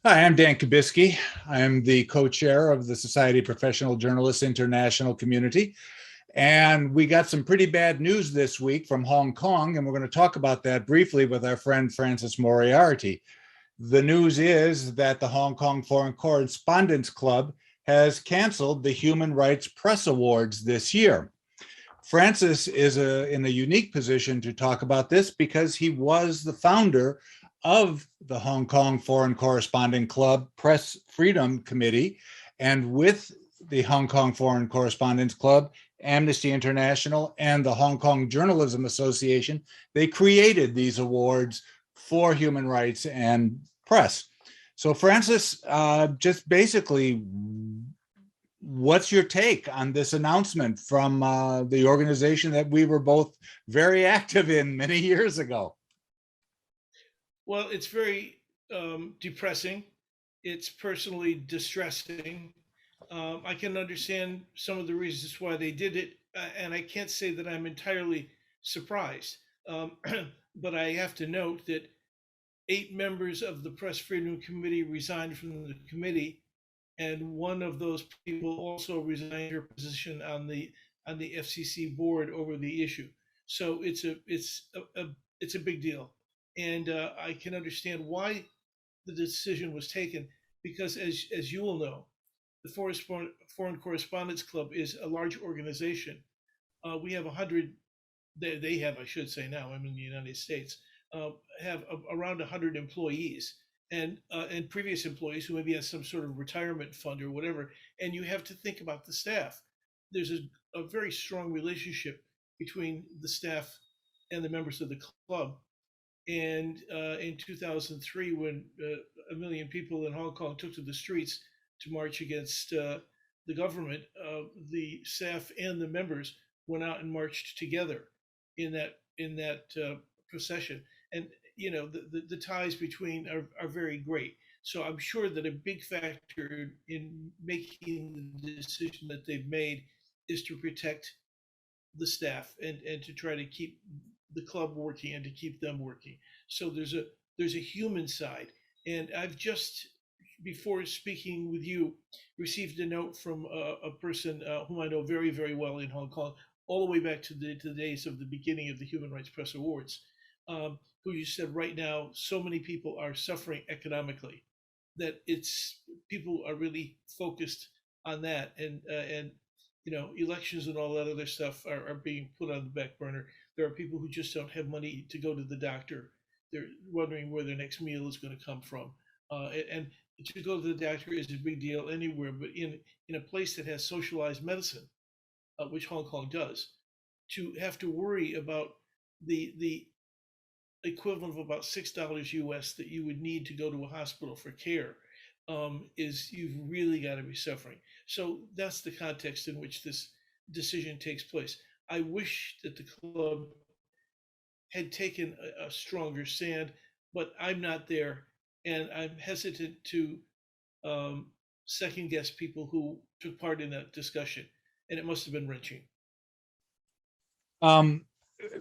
Hi, I'm Dan Kubisky. I'm the co-chair of the Society of Professional Journalists International Community. And we got some pretty bad news this week from Hong Kong, and we're going to talk about that briefly with our friend Francis Moriarty. The news is that the Hong Kong Foreign Correspondents Club has canceled the Human Rights Press Awards this year. Francis is in a unique position to talk about this because he was the founder of the Hong Kong Foreign Correspondent Club Press Freedom Committee. And with the Hong Kong Foreign Correspondents Club, Amnesty International, and the Hong Kong Journalism Association, they created these awards for human rights and press. So, Francis, just basically, what's your take on this announcement from the organization that we were both very active in many years ago? Well, it's very depressing. It's personally distressing. I can understand some of the reasons why they did it, and I can't say that I'm entirely surprised. Um, but I have to note that 8 members of the Press Freedom Committee resigned from the committee, and one of those people also resigned her position on the FCC board over the issue. So it's a big deal, and I can understand why the decision was taken because, as you will know, the Foreign Correspondents Club is a large organization. We have 100. They have, I should say now, I'm in the United States, uh, have around 100 employees and previous employees who maybe have some sort of retirement fund or whatever. And you have to think about the staff. There's a very strong relationship between the staff and the members of the club. And in 2003, when a million people in Hong Kong took to the streets to march against the government, the staff and the members went out and marched together in that procession. And the ties between are very great. So I'm sure that a big factor in making the decision that they've made is to protect the staff and to try to keep the club working and to keep them working. So there's a human side, and I've just before speaking with you received a note from a person whom I know very well in Hong Kong, all the way back to the days of the beginning of the Human Rights Press Awards, who you said right now so many people are suffering economically that it's people are really focused on that and elections and all that other stuff are being put on the back burner. There are people who just don't have money to go to the doctor. They're wondering where their next meal is going to come from. And to go to the doctor is a big deal anywhere, but in a place that has socialized medicine, which Hong Kong does, to have to worry about the equivalent of about $6 US that you would need to go to a hospital for care, is you've really got to be suffering. So that's the context in which this decision takes place. I wish that the club had taken a stronger stand, but I'm not there, and I'm hesitant to um, second guess people who took part in that discussion, and it must have been wrenching. Um,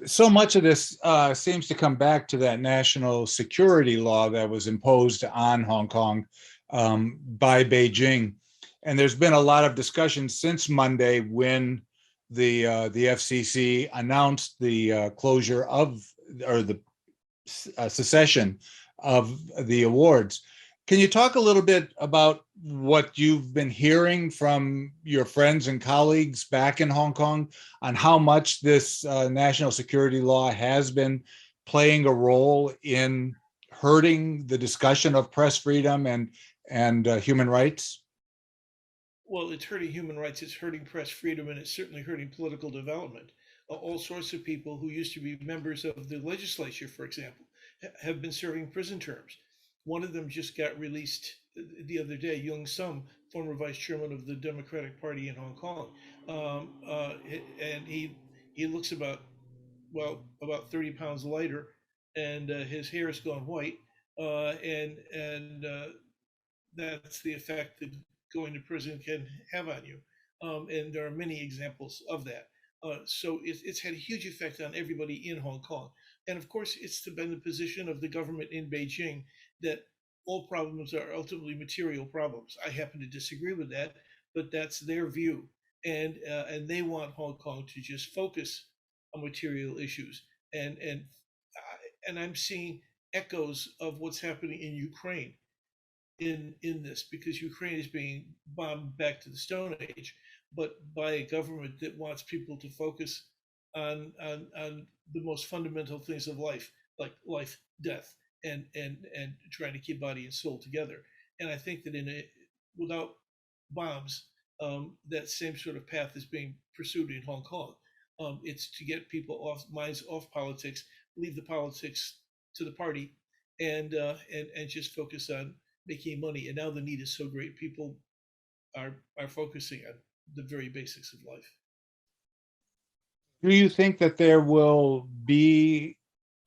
so much of this seems to come back to that national security law that was imposed on Hong Kong by Beijing. And there's been a lot of discussion since Monday when the FCC announced the closure of or the secession of the awards. Can you talk a little bit about what you've been hearing from your friends and colleagues back in Hong Kong on how much this national security law has been playing a role in hurting the discussion of press freedom and human rights? Well, it's hurting human rights, it's hurting press freedom, and it's certainly hurting political development. All sorts of people who used to be members of the legislature, for example, have been serving prison terms. One of them just got released the other day, Young Sum, former vice chairman of the Democratic Party in Hong Kong, and he looks about 30 pounds lighter, and his hair has gone white, and that's the effect that going to prison can have on you. And there are many examples of that. So it's had a huge effect on everybody in Hong Kong. And of course, it's been the position of the government in Beijing that all problems are ultimately material problems. I happen to disagree with that, but that's their view, and they want Hong Kong to just focus on material issues, and I'm seeing echoes of what's happening in Ukraine in this, because Ukraine is being bombed back to the Stone Age, but by a government that wants people to focus on the most fundamental things of life, like life, death, and trying to keep body and soul together. And I think that without bombs, that same sort of path is being pursued in Hong Kong. It's to get people off minds off politics, leave the politics to the party, and just focus on making money. And now the need is so great, people are focusing on the very basics of life. Do you think that there will be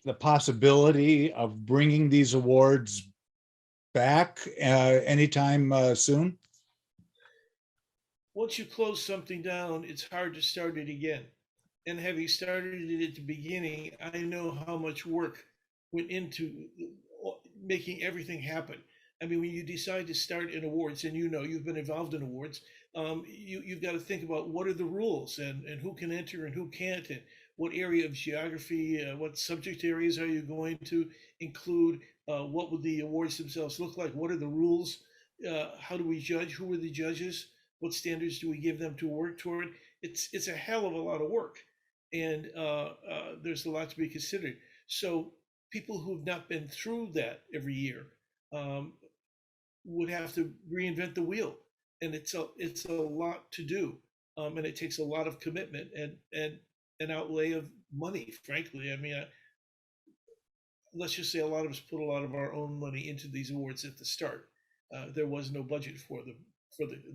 the possibility of bringing these awards back anytime soon? Once you close something down, it's hard to start it again. And having started it at the beginning, I know how much work went into making everything happen. I mean, when you decide to start in awards, and you know you've been involved in awards, you've got to think about what are the rules, and who can enter and who can't, and what area of geography, what subject areas are you going to include, what would the awards themselves look like, what are the rules, how do we judge, who are the judges, what standards do we give them to work toward. It's a hell of a lot of work, and there's a lot to be considered. So people who've not been through that every year um, would have to reinvent the wheel, and it's a lot to do, and it takes a lot of commitment and an outlay of money. Frankly, I mean, let's just say a lot of us put a lot of our own money into these awards at the start. There was no budget for them.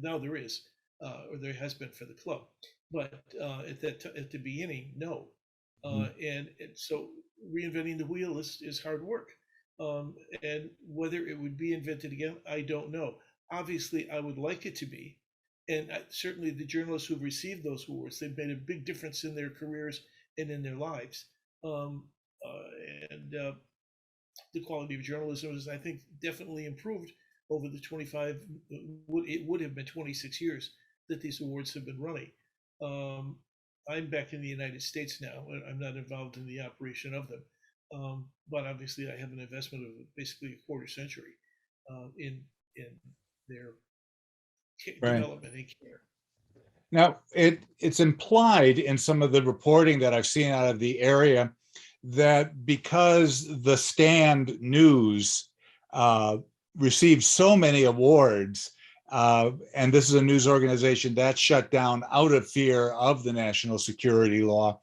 Now there is, or there has been for the club, but at the beginning, no. And so reinventing the wheel is hard work, and whether it would be invented again, I don't know. Obviously, I would like it to be, and certainly the journalists who've received those awards, they've made a big difference in their careers and in their lives. Um, and The quality of journalism is, I think, definitely improved over the 25, it would have been 26 years that these awards have been running. Um, I'm back in the United States now. I'm not involved in the operation of them. But obviously I have an investment of basically a quarter century in their Right. development and care. Now, it's implied in some of the reporting that I've seen out of the area that because the Stand News uh, received so many awards, and this is a news organization that shut down out of fear of the national security law.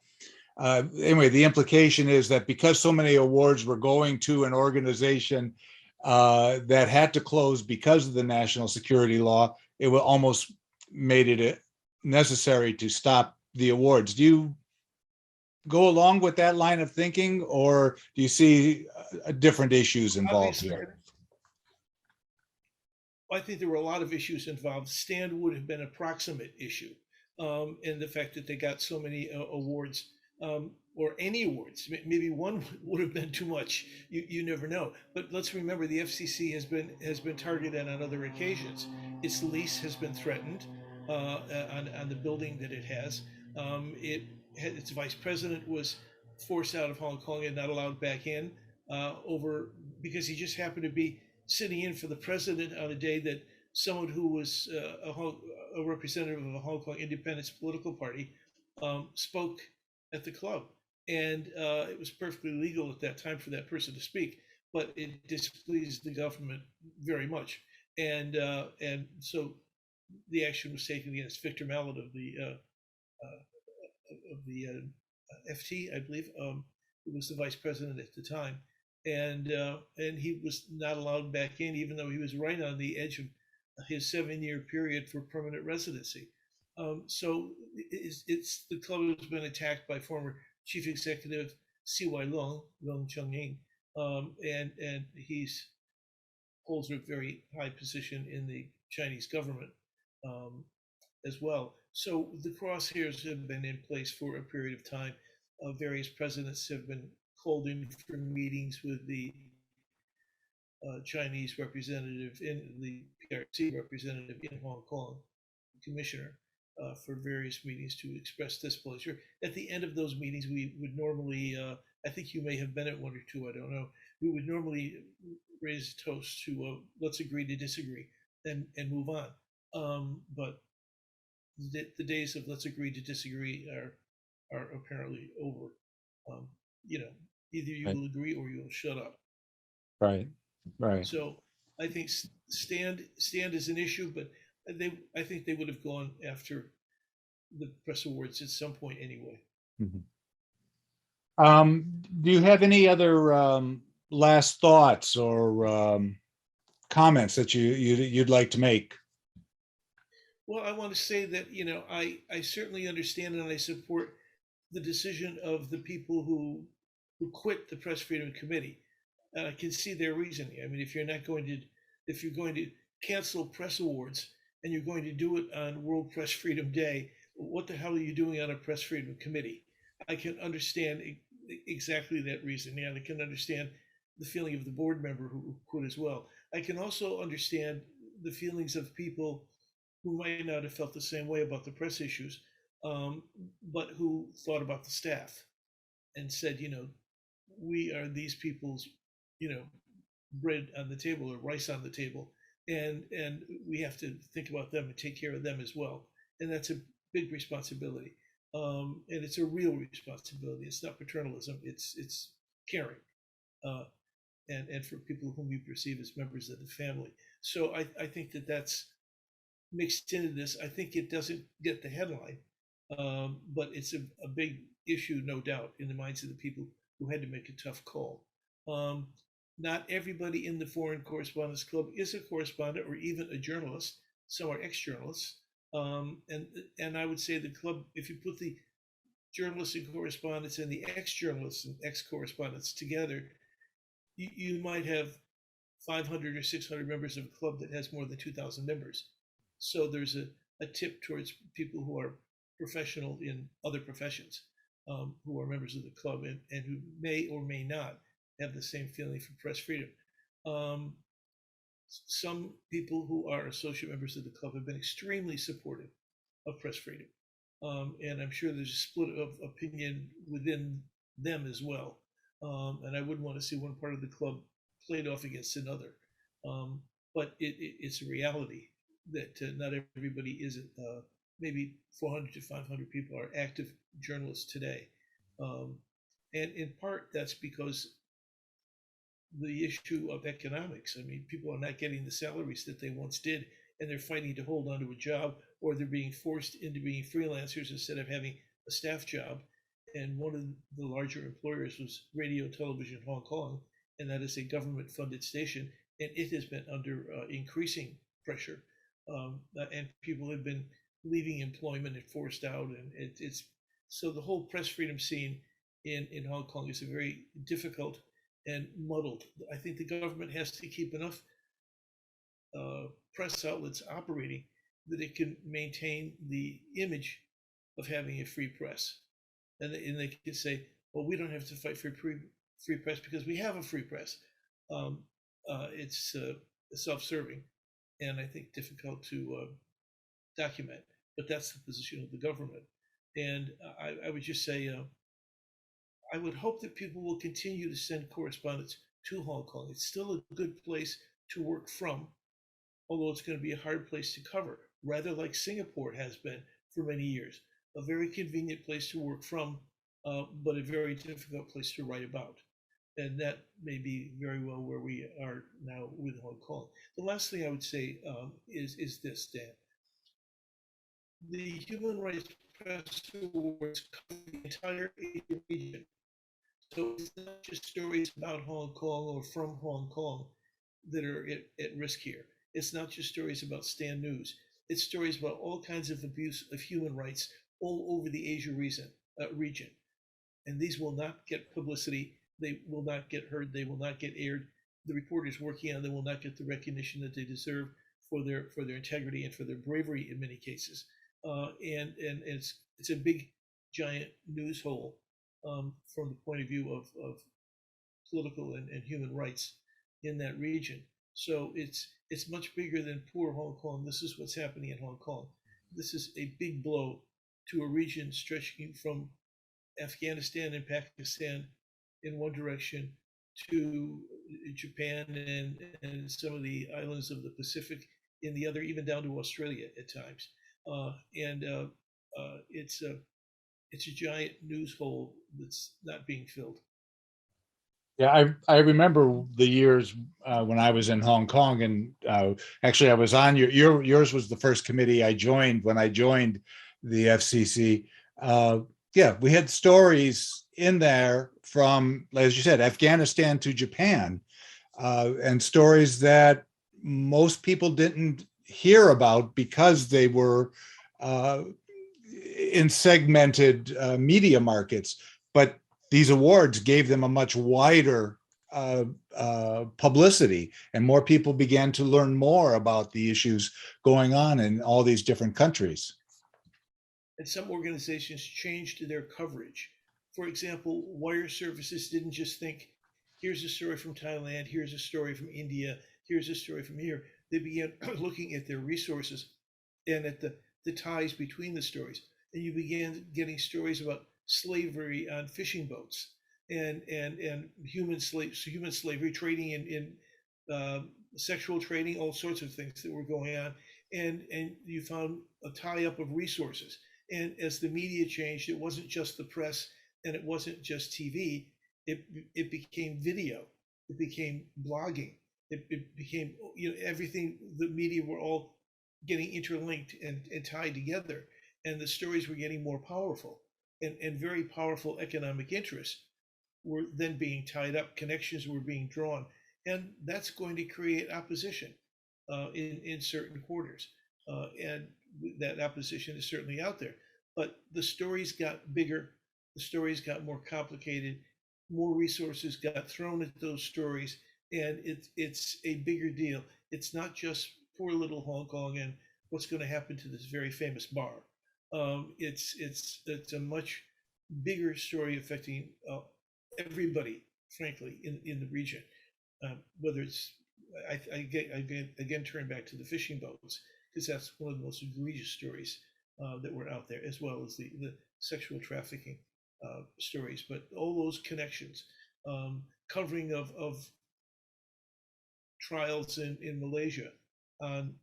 Anyway, the implication is that because so many awards were going to an organization that had to close because of the national security law, it almost made it necessary to stop the awards. Do you go along with that line of thinking, or do you see different issues involved Obviously, here? I think there were a lot of issues involved. Stand would have been a proximate issue, and the fact that they got so many awards, or any awards, maybe one would have been too much. You never know. But let's remember, the FCC has been targeted on other occasions. Its lease has been threatened on the building that it has. Its vice president was forced out of Hong Kong and not allowed back in, over because he just happened to be sitting in for the president on a day that someone who was a representative of a Hong Kong independence political party spoke at the club. And it was perfectly legal at that time for that person to speak, but it displeased the government very much. And so the action was taken against Victor Mallet of the FT, I believe, who was the vice president at the time, and he was not allowed back in, even though he was right on the edge of his 7-year period for permanent residency. So it's the club has been attacked by former chief executive C.Y. Leung Cheng-ying, and he's holds a very high position in the Chinese government um, as well. So the crosshairs have been in place for a period of time. Various presidents have been called in for meetings with the Chinese representative in the PRC representative in Hong Kong, commissioner, for various meetings to express displeasure. At the end of those meetings, we would normally, I think you may have been at one or two, I don't know. We would normally raise a toast to let's agree to disagree and move on. But the days of let's agree to disagree are apparently over. Um, you know, either you Right. will agree or you will shut up. Right. Right. So I think stand is an issue, but I think they would have gone after the press awards at some point anyway. Mhm. Do you have any other last thoughts or comments that you'd like to make? Well, I want to say that I certainly understand and I support the decision of the people who quit the Press Freedom Committee. I can see their reasoning. I mean, if you're going to cancel press awards and you're going to do it on World Press Freedom Day, what the hell are you doing on a Press Freedom Committee? I can understand exactly that reasoning, and I can understand the feeling of the board member who quit as well. I can also understand the feelings of people who might not have felt the same way about the press issues, but who thought about the staff and said, we are these people's, you know, bread on the table or rice on the table, and we have to think about them and take care of them as well. And that's a big responsibility, and it's a real responsibility. It's not paternalism. It's caring, uh, and for people whom you perceive as members of the family. So I think that's mixed into this. I think it doesn't get the headline, but it's a big issue, no doubt, in the minds of the people who had to make a tough call. Um, Not everybody in the Foreign Correspondents Club is a correspondent or even a journalist. Some are ex-journalists, and I would say the club, if you put the journalists and correspondents and the ex-journalists and ex-correspondents together, you might have 500 or 600 members of a club that has more than 2,000 members. So there's a tip towards people who are professional in other professions, who are members of the club and who may or may not have the same feeling for press freedom. Um, some people who are associate members of the club have been extremely supportive of press freedom. And I'm sure there's a split of opinion within them as well. And I wouldn't want to see one part of the club played off against another. Um, but it's a reality that not everybody is. Maybe 400 to 500 people are active journalists today. Um, and in part, that's because the issue of economics. I mean, people are not getting the salaries that they once did, and they're fighting to hold on to a job, or they're being forced into being freelancers instead of having a staff job. And one of the larger employers was Radio Television Hong Kong, and that is a government funded station, and it has been under increasing pressure. And people have been leaving employment and forced out, and it's so the whole press freedom scene in Hong Kong is a very difficult and muddled. I think the government has to keep enough press outlets operating that it can maintain the image of having a free press. And they can say, well, we don't have to fight for free press because we have a free press. It's self-serving and I think difficult to document, but that's the position of the government. And I would just say, I would hope that people will continue to send correspondence to Hong Kong. It's still a good place to work from, although it's going to be a hard place to cover, rather like Singapore has been for many years. A very convenient place to work from, but a very difficult place to write about. And that may be very well where we are now with Hong Kong. The last thing I would say is this, Dan. The Human Rights Press Awards cover the entire Asian region. So it's not just stories about Hong Kong or from Hong Kong that are at risk here. It's not just stories about Stan News. It's stories about all kinds of abuse of human rights all over the Asia region. And these will not get publicity. They will not get heard. They will not get aired. The reporters working on them will not get the recognition that they deserve for their integrity and for their bravery in many cases. And it's a big giant news hole from the point of view of political and human rights. in that region. So it's much bigger than poor Hong Kong. This is what's happening in Hong Kong. This is a big blow to a region stretching from Afghanistan and Pakistan in one direction to Japan and some of the islands of the Pacific in the other, even down to Australia at times. And it's a giant news hole that's not being filled. Yeah, I remember the years when I was in Hong Kong, and actually I was on yours was the first committee I joined when I joined the FCC. Yeah, we had stories in there from, as you said, Afghanistan to Japan, and stories that most people didn't hear about because they were uh, in segmented media markets. But these awards gave them a much wider publicity, and more people began to learn more about the issues going on in all these different countries. And some organizations changed their coverage. For example, wire services didn't just think, here's a story from Thailand, here's a story from India, here's a story from here. They began looking at their resources and at the ties between the stories. And you began getting stories about slavery on fishing boats and human slavery, trading sexual trading, all sorts of things that were going on. And you found a tie up of resources. And as the media changed, it wasn't just the press and it wasn't just TV. It became video. It became blogging. It became everything. The media were all getting interlinked and tied together, and the stories were getting more powerful, and very powerful economic interests were then being tied up. Connections were being drawn, and that's going to create opposition in certain quarters, and that opposition is certainly out there. But the stories got bigger, the stories got more complicated, more resources got thrown at those stories, and it's a bigger deal. It's not just poor little Hong Kong and what's going to happen to this very famous bar. It's a much bigger story affecting everybody, frankly, in the region. Whether it's I again turn back to the fishing boats because that's one of the most egregious stories that were out there, as well as the sexual trafficking stories. But all those connections, covering of trials in Malaysia on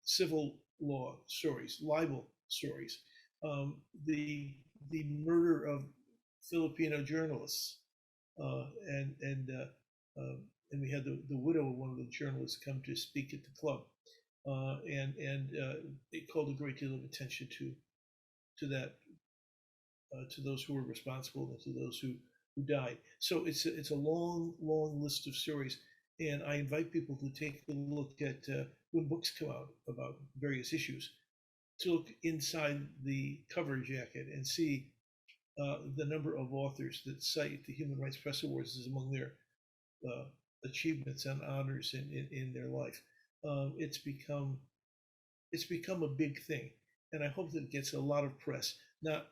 civil law stories, libel stories, the murder of Filipino journalists, and we had the widow of one of the journalists come to speak at the club, and it called a great deal of attention to that, to those who were responsible and to those who died. So it's a long list of stories, and I invite people to take a look at when books come out about various issues, to look inside the cover jacket and see the number of authors that cite the Human Rights Press Awards as among their achievements and honors in their life. It's become a big thing, and I hope that it gets a lot of press, not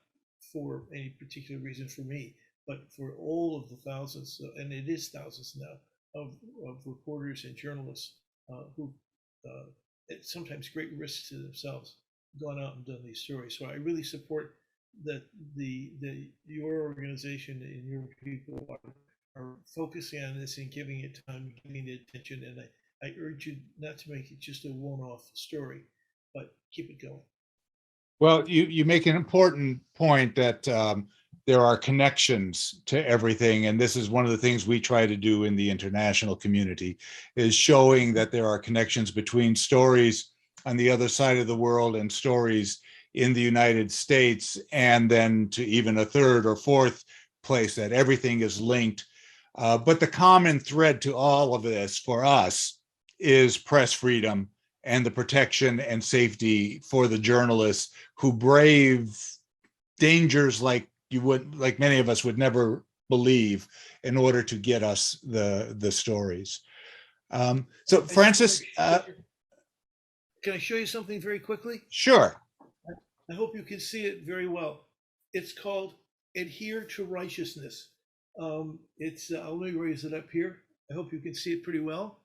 for any particular reason for me, but for all of the thousands, and it is thousands now, of reporters and journalists who, at sometimes great risks to themselves, gone out and done these stories. So I really support that your organization and your people are focusing on this and giving it time, giving it attention. And I urge you not to make it just a one-off story, but keep it going. Well, you make an important point that there are connections to everything, and this is one of the things we try to do in the international community, is showing that there are connections between stories on the other side of the world and stories in the United States, and then to even a third or fourth place, that everything is linked. But the common thread to all of this for us is press freedom and the protection and safety for the journalists who brave dangers like many of us would never believe in order to get us the stories. So Francis, can I show you something very quickly? Sure. I hope you can see it very well. It's called Adhere to Righteousness. Let me raise it up here. I hope you can see it pretty well.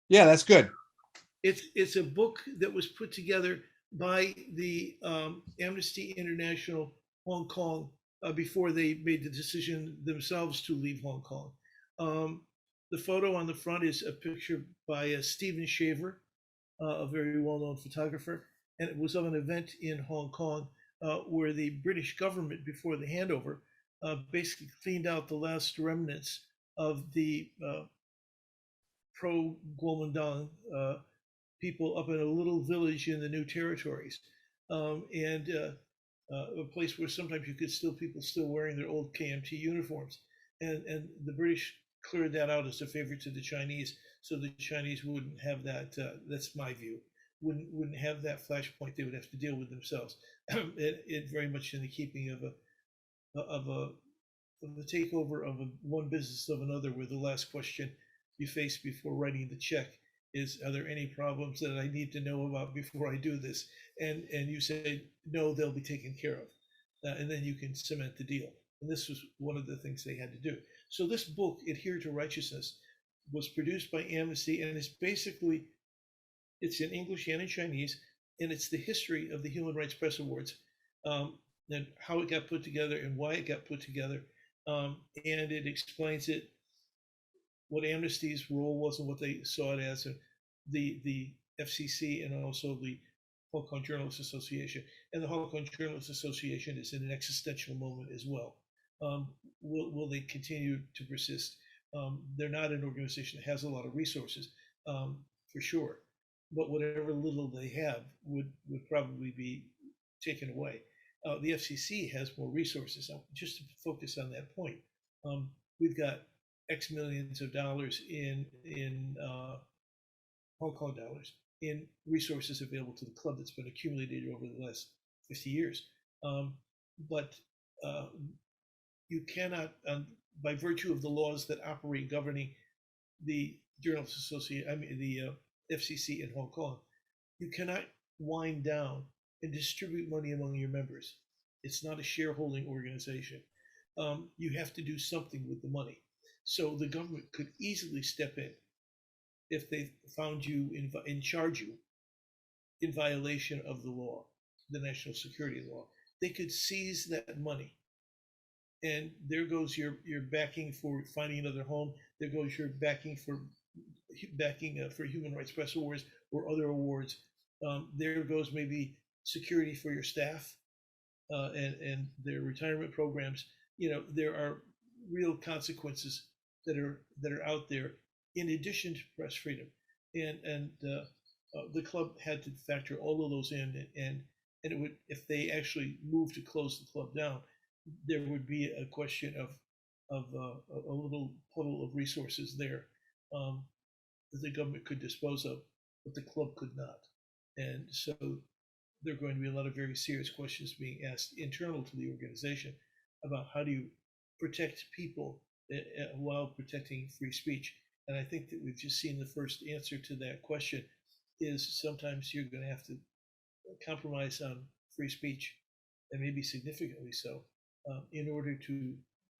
Yeah, that's good. It's a book that was put together by the Amnesty International Hong Kong before they made the decision themselves to leave Hong Kong. Um, the photo on the front is a picture by Stephen Shaver, a very well-known photographer, and it was of an event in Hong Kong where the British government, before the handover, basically cleaned out the last remnants of the pro-Kuomintang people up in a little village in the New Territories, and a place where sometimes you could still people still wearing their old KMT uniforms, and the British cleared that out as a favor to the Chinese, so the Chinese wouldn't have that. That's my view. Wouldn't have that flashpoint. They would have to deal with themselves. It very much in the keeping of a takeover of one business of another, where the last question you face before writing the check is, are there any problems that I need to know about before I do this? And you say, no, they'll be taken care of. And then you can cement the deal. And this was one of the things they had to do. So this book, Adhere to Righteousness, was produced by Amnesty, and it's in English and in Chinese, and it's the history of the Human Rights Press Awards, and how it got put together and why it got put together. And it explains what Amnesty's role was and what they saw it as, the FCC and also the Hong Kong Journalists Association. And the Hong Kong Journalists Association is in an existential moment as well. Will they continue to persist? They're not an organization that has a lot of resources, for sure, but whatever little they have would probably be taken away. The FCC has more resources. Just to focus on that point, we've got X millions of dollars in Hong Kong dollars in resources available to the club that's been accumulated over the last 50 years. But you cannot, by virtue of the laws that operate governing the Journalists Association, the FCC in Hong Kong, you cannot wind down and distribute money among your members. It's not a shareholding organization. You have to do something with the money. So the government could easily step in if they found you and charge you in violation of the law, the national security law. They could seize that money, and there goes your backing for finding another home. There goes your backing for Human Rights Press Awards or other awards. There goes maybe security for your staff and their retirement programs. There are real consequences that are out there in addition to press freedom, and the club had to factor all of those in, and it would, if they actually moved to close the club down, there would be a question of a little puddle of resources there that the government could dispose of, but the club could not. And so there are going to be a lot of very serious questions being asked internal to the organization about how do you protect people while protecting free speech. And I think that we've just seen the first answer to that question is sometimes you're going to have to compromise on free speech, and maybe significantly so, in order to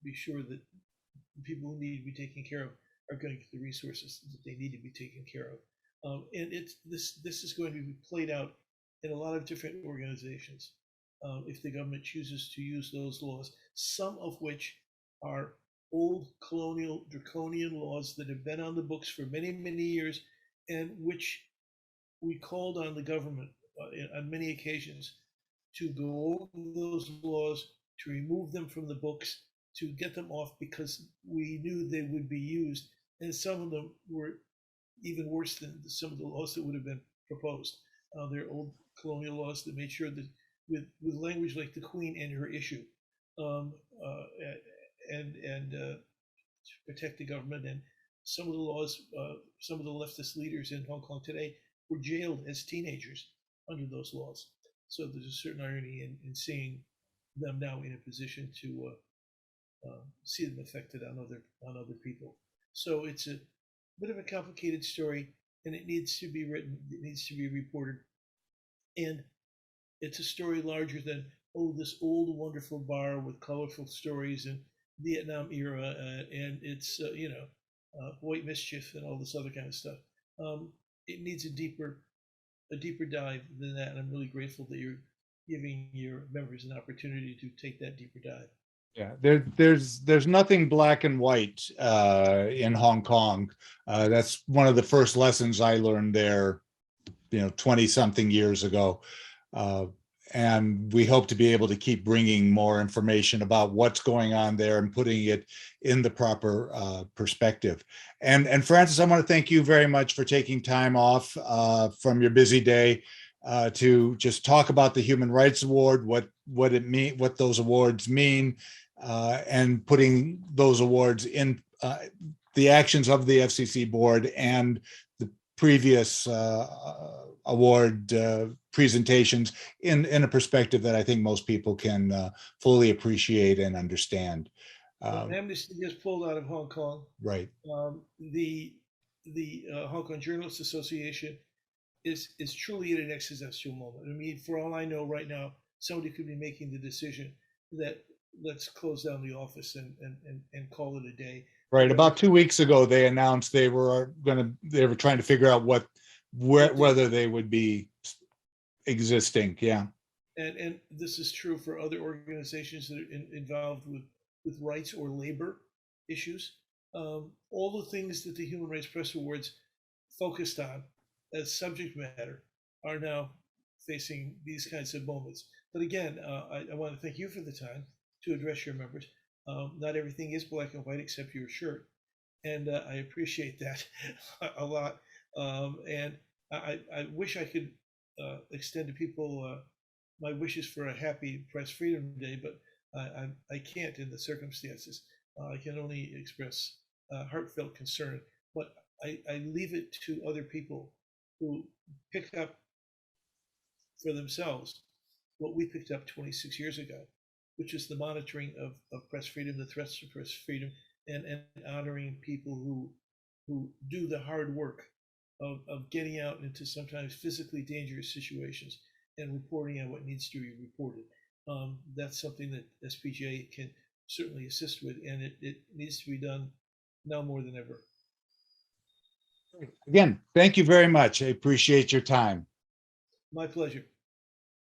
be sure that the people who need to be taken care of are going to get the resources that they need to be taken care of. And this is going to be played out in a lot of different organizations if the government chooses to use those laws, some of which are old colonial draconian laws that have been on the books for many, many years, and which we called on the government on many occasions to go over those laws, to remove them from the books, to get them off, because we knew they would be used. And some of them were even worse than some of the laws that would have been proposed. They're old colonial laws that made sure that with language like the Queen and her issue, and to protect the government. And some of the laws, some of the leftist leaders in Hong Kong today were jailed as teenagers under those laws. So there's a certain irony in seeing them now in a position to see them affected on other people. So it's a bit of a complicated story, and it needs to be written. It needs to be reported, and it's a story larger than, oh, this old wonderful bar with colorful stories and Vietnam era, and it's white mischief and all this other kind of stuff. It needs a deeper dive than that, and I'm really grateful that you're giving your members an opportunity to take that deeper dive. Yeah, there's nothing black and white in Hong Kong. That's one of the first lessons I learned there, 20 something years ago. And we hope to be able to keep bringing more information about what's going on there and putting it in the proper perspective. And Francis, I want to thank you very much for taking time off from your busy day to just talk about the Human Rights Award, what those awards mean, and putting those awards in the actions of the FCC board and the previous award presentations in a perspective that I think most people can fully appreciate and understand. Amnesty has pulled out of Hong Kong. Right. The Hong Kong Journalists Association is truly at an existential moment. I mean, for all I know right now, somebody could be making the decision that let's close down the office and call it a day. Right. About 2 weeks ago, they announced they were trying to figure out whether they would be existing. Yeah. And this is true for other organizations that are involved with rights or labor issues. All the things that the Human Rights Press Awards focused on as subject matter are now facing these kinds of moments. But again, I want to thank you for the time to address your members. Not everything is black and white except your shirt, and I appreciate that a lot. And I wish I could extend to people my wishes for a happy Press Freedom Day, but I can't in the circumstances. I can only express heartfelt concern, but I leave it to other people who pick up for themselves what we picked up 26 years ago, which is the monitoring of press freedom, the threats to press freedom, and honoring people who do the hard work of getting out into sometimes physically dangerous situations and reporting on what needs to be reported. That's something that SPGA can certainly assist with, and it needs to be done now more than ever. Again, thank you very much. I appreciate your time. My pleasure.